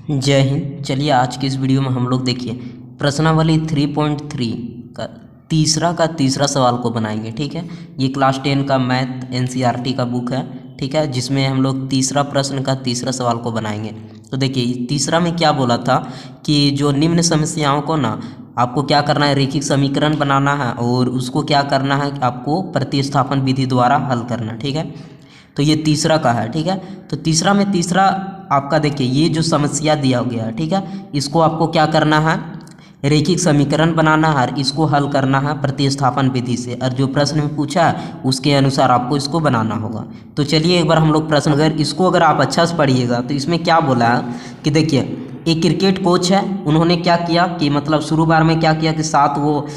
जय हिंद। चलिए आज की इस वीडियो में हम लोग देखिए प्रश्नावली 3.3 का तीसरा सवाल को बनाएंगे। ठीक है, ये क्लास 10 का मैथ एनसीईआरटी का बुक है। ठीक है, जिसमें हम लोग तीसरा प्रश्न का तीसरा सवाल को बनाएंगे। तो देखिए तीसरा में क्या बोला था कि जो निम्न समस्याओं को ना आपको क्या करना है, रेखिक समीकरण बनाना है और उसको क्या करना है, आपको प्रतिस्थापन विधि द्वारा हल करना है। ठीक है, तो ये तीसरा का है। ठीक है, तो तीसरा आपका देखिए ये जो समस्या दिया गया है, ठीक है, इसको आपको क्या करना है, रेखिक समीकरण बनाना है और इसको हल करना है प्रतिस्थापन विधि से। और जो प्रश्न में पूछा है उसके अनुसार आपको इसको बनाना होगा। तो चलिए एक बार हम लोग प्रश्न अगर आप अच्छा से पढ़िएगा तो इसमें क्या बोला है कि देखिए एक क्रिकेट कोच है, उन्होंने क्या किया कि मतलब शुरू बार में क्या किया कि 7 वो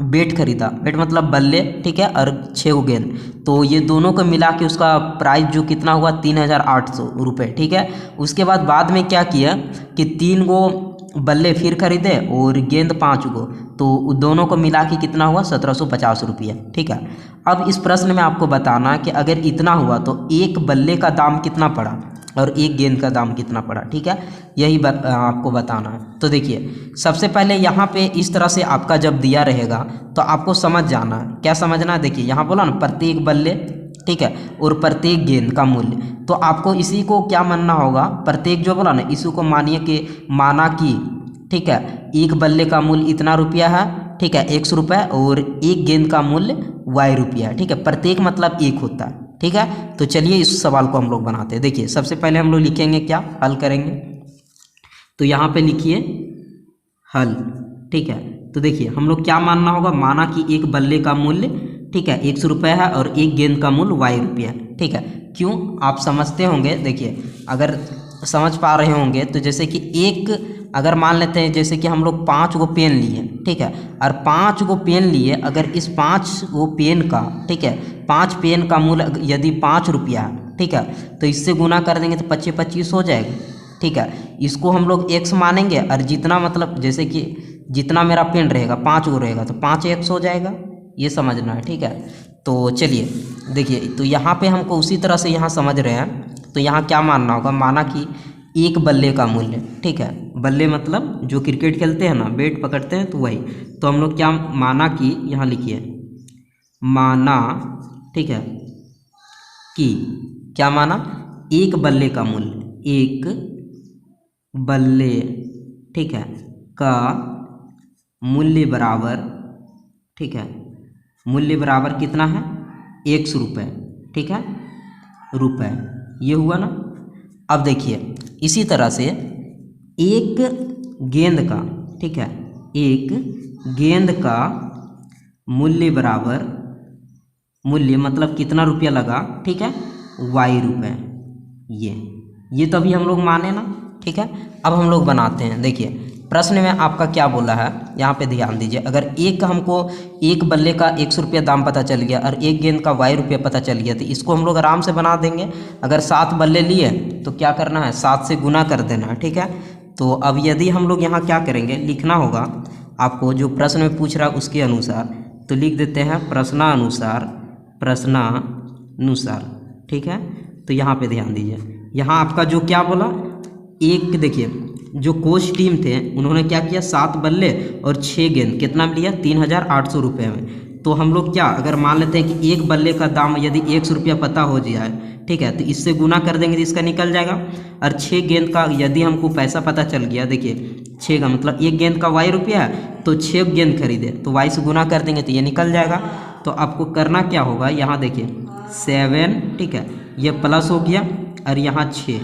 बैट खरीदा। बैट मतलब बल्ले, ठीक है, और 6 गो गेंद। तो ये दोनों को मिला के उसका प्राइस जो कितना हुआ 3800 रुपये। ठीक है, उसके बाद में क्या किया कि 3 गो बल्ले फिर खरीदे और गेंद 5 गो, तो दोनों को मिला के कितना हुआ 1750 रुपये। ठीक है, अब इस प्रश्न में आपको बताना है कि अगर इतना हुआ तो एक बल्ले का दाम कितना पड़ा और एक गेंद का दाम कितना पड़ा। ठीक है, यही आपको बताना है। तो देखिए सबसे पहले यहाँ पे इस तरह से आपका जब दिया रहेगा तो आपको समझ जाना है। क्या समझना है, देखिए यहाँ बोला ना प्रत्येक बल्ले, ठीक है, और प्रत्येक गेंद का मूल्य। तो आपको इसी को क्या मानना होगा, प्रत्येक जो बोला ना इसी को माना कि ठीक है एक बल्ले का मूल्य इतना रुपया है, ठीक है 100 रुपये, और एक गेंद का मूल्य y रुपया है। ठीक है, प्रत्येक मतलब एक होता है। ठीक है, तो चलिए इस सवाल को हम लोग बनाते हैं। देखिए सबसे पहले हम लोग लिखेंगे क्या, हल करेंगे। तो यहाँ पे लिखिए हल। ठीक है, तो देखिए हम लोग क्या मानना होगा, माना कि एक बल्ले का मूल्य, ठीक है 100 रुपये है और एक गेंद का मूल्य y रुपया है। ठीक है, क्यों आप समझते होंगे, देखिए अगर समझ पा रहे होंगे तो जैसे कि एक अगर मान लेते हैं जैसे कि हम लोग 5 गो पेन लिए, ठीक है, और 5 गो पेन लिए, अगर इस 5 गो पेन का, ठीक है 5 पेन का मूल्य यदि 5 रुपया है, ठीक है, तो इससे गुना कर देंगे तो 25 हो जाएगा। ठीक है, इसको हम लोग x मानेंगे और जितना मतलब जैसे कि जितना मेरा पेन रहेगा 5 गो रहेगा तो 5x हो जाएगा, ये समझना है। ठीक है, तो चलिए देखिए, तो यहाँ पे हमको उसी तरह से यहाँ समझ रहे हैं। तो यहाँ क्या मानना होगा, माना कि एक बल्ले का मूल्य, ठीक है, बल्ले मतलब जो क्रिकेट खेलते हैं ना, बैट पकड़ते हैं तो वही। तो हम लोग क्या माना कि यहाँ लिखिए माना, ठीक है, कि क्या माना, एक बल्ले का मूल्य, एक बल्ले, ठीक है, का मूल्य बराबर, ठीक है, मूल्य बराबर कितना है 100 रुपये। ठीक है, रुपये, ये हुआ ना। अब देखिए इसी तरह से एक गेंद का, ठीक है, एक गेंद का मूल्य बराबर, मूल्य मतलब कितना रुपया लगा, ठीक है y रुपये, ये तो अभी हम लोग माने ना। ठीक है, अब हम लोग बनाते हैं। देखिए प्रश्न में आपका क्या बोला है, यहाँ पे ध्यान दीजिए। अगर हमको एक बल्ले का 100 रुपया दाम पता चल गया और एक गेंद का y रुपया पता चल गया, तो इसको हम लोग आराम से बना देंगे। अगर 7 बल्ले लिए तो क्या करना है, 7 से गुना कर देना है। ठीक है, तो अब यदि हम लोग यहाँ क्या करेंगे, लिखना होगा आपको जो प्रश्न में पूछ रहा है उसके अनुसार। तो लिख देते हैं प्रश्नानुसार। ठीक है, तो यहाँ पे ध्यान दीजिए, यहाँ आपका जो क्या बोला, एक देखिए जो कोच टीम थे उन्होंने क्या किया, 7 बल्ले और 6 गेंद, कितना में लिया 3800 रुपये में। तो हम लोग क्या अगर मान लेते हैं कि एक बल्ले का दाम यदि 100 रुपया पता हो जाए, ठीक है, तो इससे गुना कर देंगे तो इसका निकल जाएगा। और 6 गेंद का यदि हमको पैसा पता चल गया, देखिए 6 का मतलब एक गेंद का y रुपया है, तो 6 गेंद खरीदे तो y से गुना कर देंगे तो ये निकल जाएगा। तो आपको करना क्या होगा, यहाँ देखिए 7, ठीक है, ये प्लस हो गया और यहाँ 6,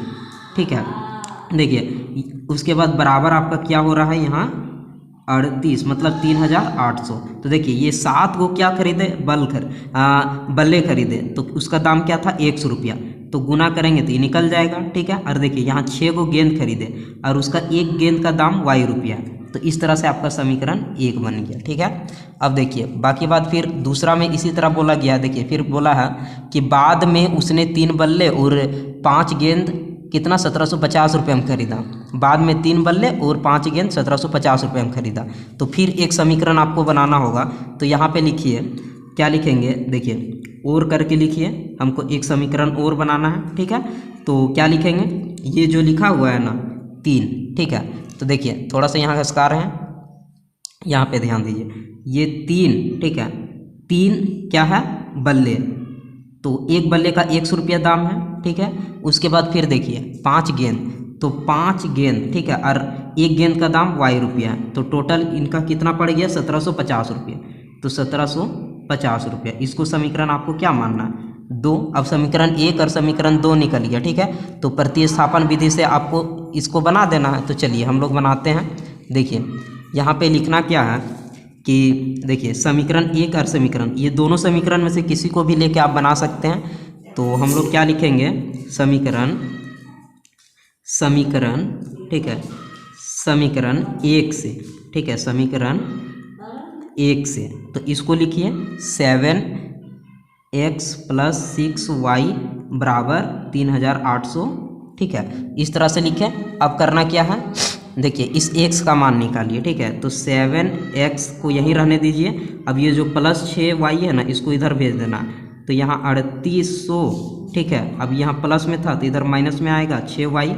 ठीक है, देखिए उसके बाद बराबर आपका क्या हो रहा है यहाँ 38 मतलब 3800। तो देखिए ये 7 को क्या खरीदे, बल्ले खरीदे, तो उसका दाम क्या था 100 रुपया, तो गुना करेंगे तो ये निकल जाएगा। ठीक है, और देखिए यहाँ 6 को गेंद खरीदे और उसका एक गेंद का दाम y रुपया है। तो इस तरह से आपका समीकरण 1 बन गया। ठीक है, अब देखिए बाकी बात फिर दूसरा में इसी तरह बोला गया। देखिए फिर बोला है कि बाद में उसने 3 बल्ले और 5 गेंद कितना 1750 रुपये में खरीदा। बाद में 3 बल्ले और 5 गेंद 1750 रुपये में खरीदा। तो फिर एक समीकरण आपको बनाना होगा। तो यहाँ पे लिखिए क्या लिखेंगे, देखिए और करके लिखिए, हमको एक समीकरण और बनाना है। ठीक है, तो क्या लिखेंगे, ये जो लिखा हुआ है ना 3, ठीक है। तो देखिए थोड़ा सा यहाँ घसका रहे हैं, यहाँ पे ध्यान दीजिए, ये 3, ठीक है। 3 क्या है, बल्ले, तो एक बल्ले का 100 रुपया दाम है, ठीक है। उसके बाद फिर देखिए 5 गेंद, तो 5 गेंद, ठीक है, और एक गेंद का दाम y रुपया है, तो टोटल इनका कितना पड़ गया 1750 रुपये। तो 1750 रुपया, इसको समीकरण आपको क्या मानना है, 2। अब समीकरण 1 और समीकरण 2 निकल गया, ठीक है। तो प्रतिस्थापन विधि से आपको इसको बना देना है। तो चलिए हम लोग बनाते हैं। देखिए यहाँ पे लिखना क्या है कि देखिए समीकरण 1 और समीकरण, ये दोनों समीकरण में से किसी को भी लेके आप बना सकते हैं। तो हम लोग क्या लिखेंगे, समीकरण, ठीक है, समीकरण 1 से, ठीक है, समीकरण 1 से, तो इसको लिखिए 7x + 6y = 3800, ठीक है। इस तरह से लिखें। अब करना क्या है, देखिए इस x का मान निकालिए, ठीक है। तो 7x को यहीं रहने दीजिए। अब ये जो +6y है ना, इसको इधर भेज देना। तो यहाँ 3800, ठीक है। अब यहाँ प्लस में था तो इधर माइनस में आएगा 6y।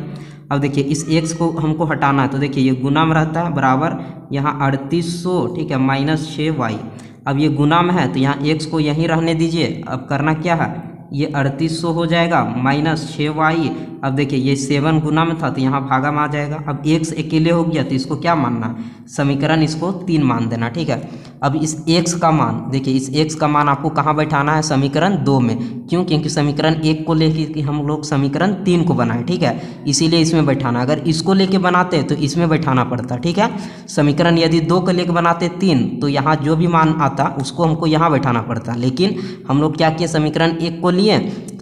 अब देखिए इस x को हमको हटाना है, तो देखिए ये गुना में रहता है, बराबर यहाँ 3800, ठीक है, -6y। अब ये गुना में है तो यहाँ x को यहीं रहने दीजिए। अब करना क्या है, ये 3800 हो जाएगा -6y। अब देखिए ये 7 गुना में था तो यहाँ भागा में आ जाएगा। अब x अकेले हो गया तो इसको क्या मानना, समीकरण इसको 3 मान देना, ठीक है। अब इस x का मान, देखिए इस x का मान आपको कहाँ बैठाना है, समीकरण 2 में। क्यों, क्योंकि समीकरण 1 को लेके हम लोग समीकरण 3 को बनाए, ठीक है, इसीलिए इसमें बैठाना। अगर इसको लेके बनाते तो इसमें बैठाना पड़ता, ठीक है। समीकरण यदि 2 को लेके बनाते 3, तो यहाँ जो भी मान आता उसको हमको यहाँ बैठाना पड़ता। लेकिन हम लोग क्या किए, समीकरण 1 को लिए,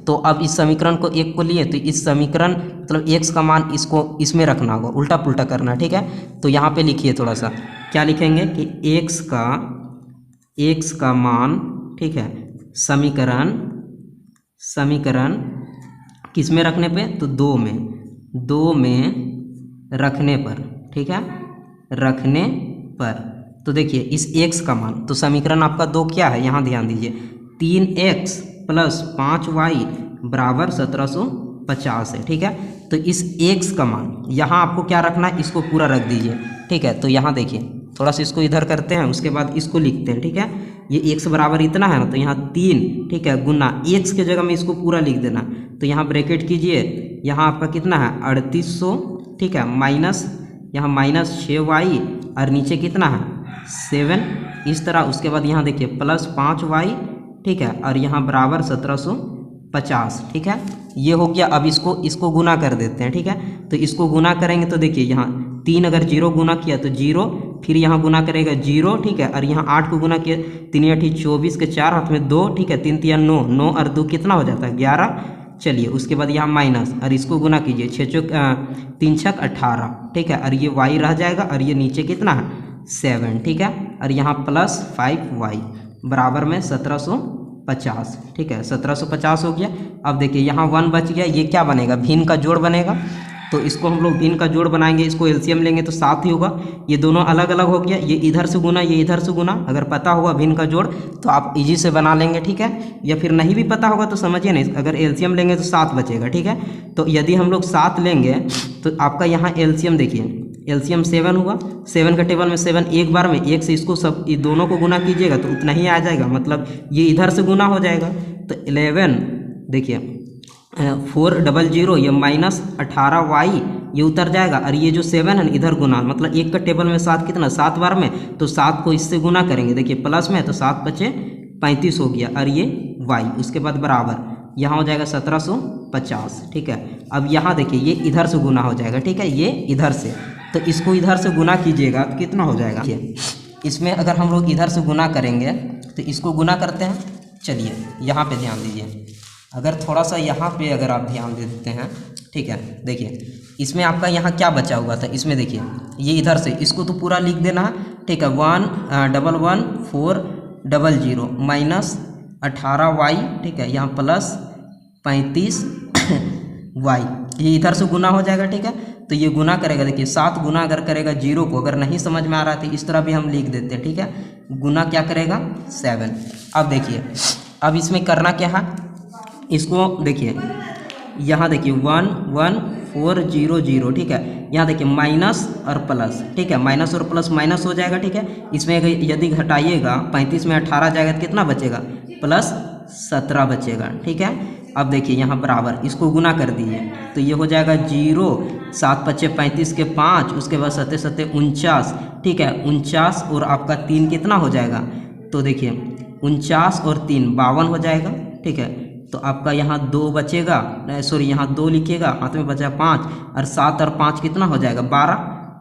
तो अब इस समीकरण को 1 को लिए तो इस समीकरण मतलब x का मान इसको इसमें रखना होगा, उल्टा पुल्टा करना, ठीक है। तो यहाँ पे लिखिए थोड़ा सा, क्या लिखेंगे कि x का मान, ठीक है, समीकरण किस में रखने पे, तो 2 में रखने पर, ठीक है, रखने पर। तो देखिए इस x का मान, तो समीकरण आपका 2 क्या है, यहाँ ध्यान दीजिए, 3x + 5y = 1750 है, ठीक है। तो इस x का मान यहाँ आपको क्या रखना है, इसको पूरा रख दीजिए, ठीक है। तो यहाँ देखिए थोड़ा सा इसको इधर करते हैं, उसके बाद इसको लिखते हैं, ठीक है। ये x बराबर इतना है ना, तो यहाँ 3, ठीक है, गुना x के जगह में इसको पूरा लिख देना। तो यहाँ ब्रैकेट कीजिए, यहाँ आपका कितना है 3800, ठीक है, माइनस यहाँ -6y और नीचे कितना है 7, इस तरह। उसके बाद यहाँ देखिए +5y, ठीक है, और यहाँ बराबर 1750, ठीक है, ये हो गया। अब इसको गुना कर देते हैं, ठीक है। तो इसको गुना करेंगे तो देखिए यहाँ 3 अगर 0 गुना किया तो 0, फिर यहाँ गुना करेगा 0, ठीक है, और यहाँ 8 को गुना किया, 3 × 8 = 24 के 4 हाथ में 2, ठीक है, 3 × 3 = 9, 9 और 2 कितना हो जाता है 11। चलिए उसके बाद यहाँ माइनस, और इसको गुना कीजिए 3 × 6 = 18, ठीक है, और ये y रह जाएगा, और ये नीचे कितना है 7, ठीक है, और यहाँ +5y बराबर में 1750, ठीक है, 1750 हो गया। अब देखिए यहाँ 1 बच गया, ये क्या बनेगा, भिन्न का जोड़ बनेगा। तो इसको हम लोग भिन्न का जोड़ बनाएंगे, इसको एलसीएम लेंगे तो 7 ही होगा। ये दोनों अलग अलग हो गया, ये इधर से गुना, ये इधर से गुना। अगर पता होगा भिन्न का जोड़ तो आप इजी से बना लेंगे, ठीक है। या फिर नहीं भी पता होगा तो समझिए नहीं, अगर एलसीएम लेंगे तो 7 बचेगा, ठीक है। तो यदि हम लोग 7 लेंगे तो आपका यहाँ एलसीएम देखिए, एलसीएम 7 हुआ, 7 का टेबल में 7 एक बार में, 1 से इसको सब ये दोनों को गुना कीजिएगा तो उतना ही आ जाएगा, मतलब ये इधर से गुना हो जाएगा। तो 11 देखिए 400, ये -18y ये उतर जाएगा, और ये जो 7 है इधर गुना, मतलब 1 का टेबल में 7 कितना 7 बार में, तो 7 को इससे गुना करेंगे, देखिए प्लस में, तो 7 बचे 35 हो गया, और ये y, उसके बाद बराबर यहाँ हो जाएगा 1750, ठीक है। अब यहाँ देखिए ये इधर से गुना हो जाएगा, ठीक है, ये इधर से, तो इसको इधर से गुना कीजिएगा तो कितना हो जाएगा, इसमें अगर हम लोग इधर से गुना करेंगे तो इसको गुना करते हैं। चलिए यहाँ पे ध्यान दीजिए, अगर थोड़ा सा यहाँ पे अगर आप ध्यान दे देते हैं, ठीक है, देखिए इसमें आपका यहाँ क्या बचा हुआ था, इसमें देखिए ये इधर से इसको तो पूरा लिख देना है, ठीक है, 111,400 -18y, ठीक है, यहाँ +35y, ये इधर से गुना हो जाएगा, ठीक है। तो ये गुना करेगा, देखिए 7 गुना अगर करेगा 0 को, अगर नहीं समझ में आ रहा था इस तरह भी हम लिख देते हैं, ठीक है। गुना क्या करेगा 7। अब देखिए अब इसमें करना क्या है, इसको देखिए यहाँ देखिए 11400, ठीक है। यहाँ देखिए माइनस और प्लस, ठीक है, माइनस और प्लस माइनस हो जाएगा, ठीक है। इसमें यदि घटाइएगा 35 में 18 जाएगा तो कितना बचेगा, प्लस 17 बचेगा, ठीक है। अब देखिए यहाँ बराबर, इसको गुना कर दीजिए तो ये हो जाएगा 0, 7 पच्चे 35 के 5, उसके बाद 7 7 49, ठीक है। 49 और आपका 3 कितना हो जाएगा, तो देखिए 49 और 3 52 हो जाएगा, ठीक है। तो आपका यहाँ 2 बचेगा, सॉरी यहाँ 2 लिखिएगा, हाथ में बचा 5, और 7 और 5 कितना हो जाएगा 12,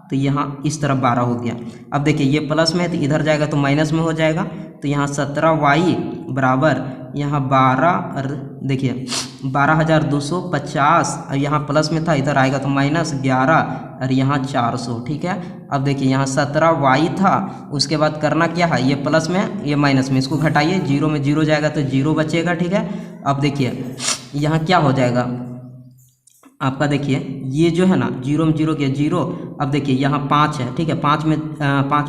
तो यहाँ इस तरफ 12 हो गया। अब देखिए ये प्लस में है तो इधर जाएगा तो माइनस में हो जाएगा, तो यहाँ 17y बराबर यहाँ 12, और देखिए 12,250, और यहाँ प्लस में था, इधर आएगा तो माइनस 11, और यहाँ 400, ठीक है। अब देखिए यहाँ 17y था, उसके बाद करना क्या है, ये प्लस में ये माइनस में, इसको घटाइए, 0 में 0 जाएगा तो 0 बचेगा, ठीक है। अब देखिए यहाँ क्या हो जाएगा आपका, देखिए ये जो है ना 0 में 0 किया 0, अब देखिए यहाँ 5 है, ठीक है, 5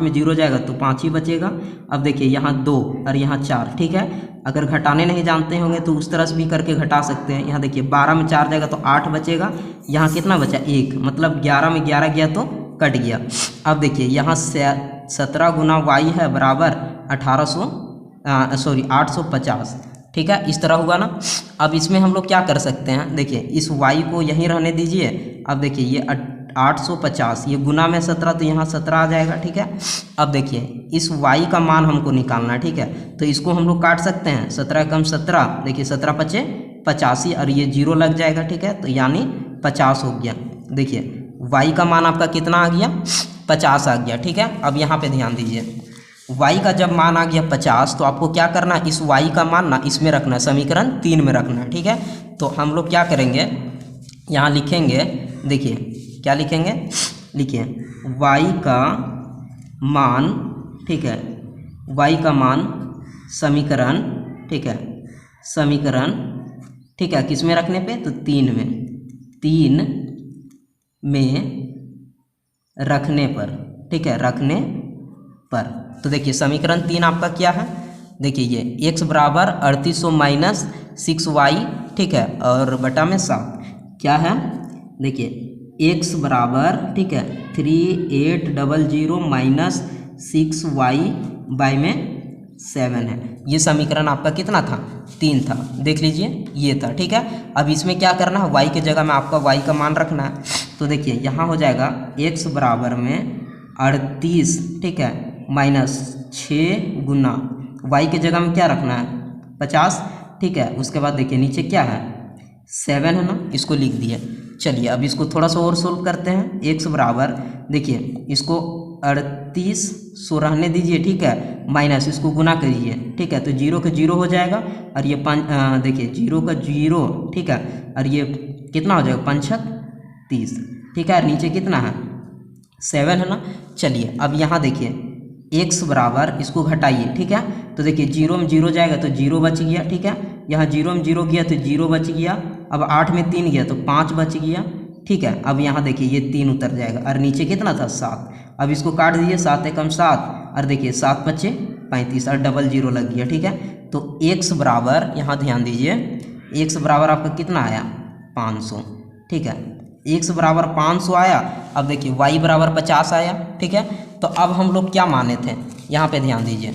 में 0 जाएगा तो 5 ही बचेगा। अब देखिए यहाँ 2 और यहाँ 4, ठीक है। अगर घटाने नहीं जानते होंगे तो उस तरह से भी करके घटा सकते हैं। यहाँ देखिए 12 में 4 जाएगा तो 8 बचेगा, यहाँ कितना बचा 1, मतलब 11 में 11 गया तो कट गया। अब देखिए यहाँ 17 गुना y है बराबर 850, ठीक है, इस तरह होगा ना। अब इसमें हम लोग क्या कर सकते हैं, देखिए इस y को यहीं रहने दीजिए। अब देखिए ये 850, ये गुना में 17 तो यहाँ 17 आ जाएगा, ठीक है। अब देखिए इस y का मान हमको निकालना है, ठीक है, तो इसको हम लोग काट सकते हैं, 17 कम 17, देखिए 17 पचे 85, और ये 0 लग जाएगा, ठीक है, तो यानी 50 हो गया। देखिए y का मान आपका कितना आ गया, 50 आ गया, ठीक है। अब यहाँ पे ध्यान दीजिए, y का जब मान आ गया 50 तो आपको क्या करना है, इस y का मान ना इसमें रखना है, समीकरण 3 में रखना है, ठीक है। तो हम लोग क्या करेंगे, यहाँ लिखेंगे, देखिए क्या लिखेंगे, लिखिए y का मान, ठीक है, y का मान समीकरण, ठीक है, समीकरण, ठीक है, किस में रखने पे, तो 3 में रखने पर, ठीक है, रखने पर। तो देखिए समीकरण 3 आपका क्या है, देखिए ये x बराबर 3800 माइनस 6y, ठीक है, और बटा में 7 क्या है, देखिए x बराबर, ठीक है, 3800 माइनस 6y बाई में 7 है। ये समीकरण आपका कितना था, 3 था, देख लीजिए ये था, ठीक है। अब इसमें क्या करना है, y के जगह में आपका y का मान रखना है। तो देखिए यहाँ हो जाएगा x बराबर में 38, ठीक है, माइनस 6 गुना y के जगह में क्या रखना है 50, ठीक है। उसके बाद देखिए नीचे क्या है 7 है ना, इसको लिख दिए। चलिए अब इसको थोड़ा सा और सोल्व करते हैं। x बराबर, देखिए इसको 3800 रहने दीजिए, ठीक है, माइनस इसको गुना करिए, ठीक है, तो 0 का 0 हो जाएगा, और ये देखिए 0 का 0, ठीक है, और ये कितना हो जाएगा 5 30, ठीक है, नीचे कितना है 7 है ना। चलिए अब यहाँ देखिए x बराबर, इसको घटाइए, ठीक है, तो देखिए 0 में 0 जाएगा तो 0 बच गया, ठीक है, यहाँ 0 में 0 गया तो 0 बच गया। अब 8 में 3 गया तो 5 बच गया, ठीक है। अब यहाँ देखिए ये 3 उतर जाएगा, और नीचे कितना था 7, अब इसको काट दीजिए, 7 एकम 7, और देखिए 7 पच्चे 35, और डबल 0 लग गया, ठीक है। तो x बराबर, यहाँ ध्यान दीजिए, x बराबर आपका कितना आया 500, ठीक है, x बराबर 500 आया। अब देखिए y बराबर 50 आया, ठीक है। तो अब हम लोग क्या माने थे, यहाँ पे ध्यान दीजिए,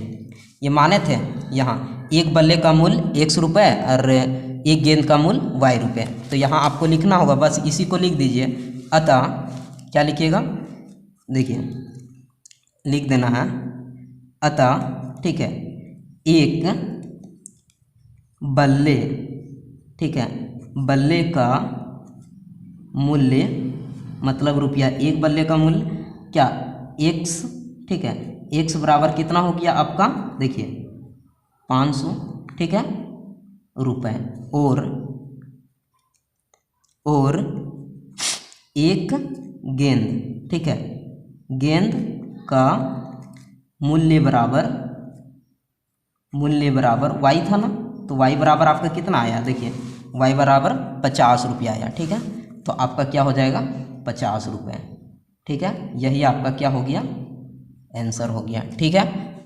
ये माने थे यहाँ एक बल्ले का मूल्य 100 रुपये और एक गेंद का मूल्य y रुपये। तो यहाँ आपको लिखना होगा, बस इसी को लिख दीजिए। अतः क्या लिखिएगा, देखिए लिख देना है, अतः, ठीक है, एक बल्ले, ठीक है, बल्ले का मूल्य, मतलब रुपया, एक बल्ले का मूल्य क्या x, ठीक है, x बराबर कितना हो गया आपका, देखिए 500, ठीक है, रुपए, और एक गेंद, ठीक है, गेंद का मूल्य बराबर y था ना, तो y बराबर आपका कितना आया, देखिए y बराबर 50 रुपया आया, ठीक है। तो आपका क्या हो जाएगा 50 रुपये, ठीक है, यही आपका क्या हो गया आंसर हो गया, ठीक है।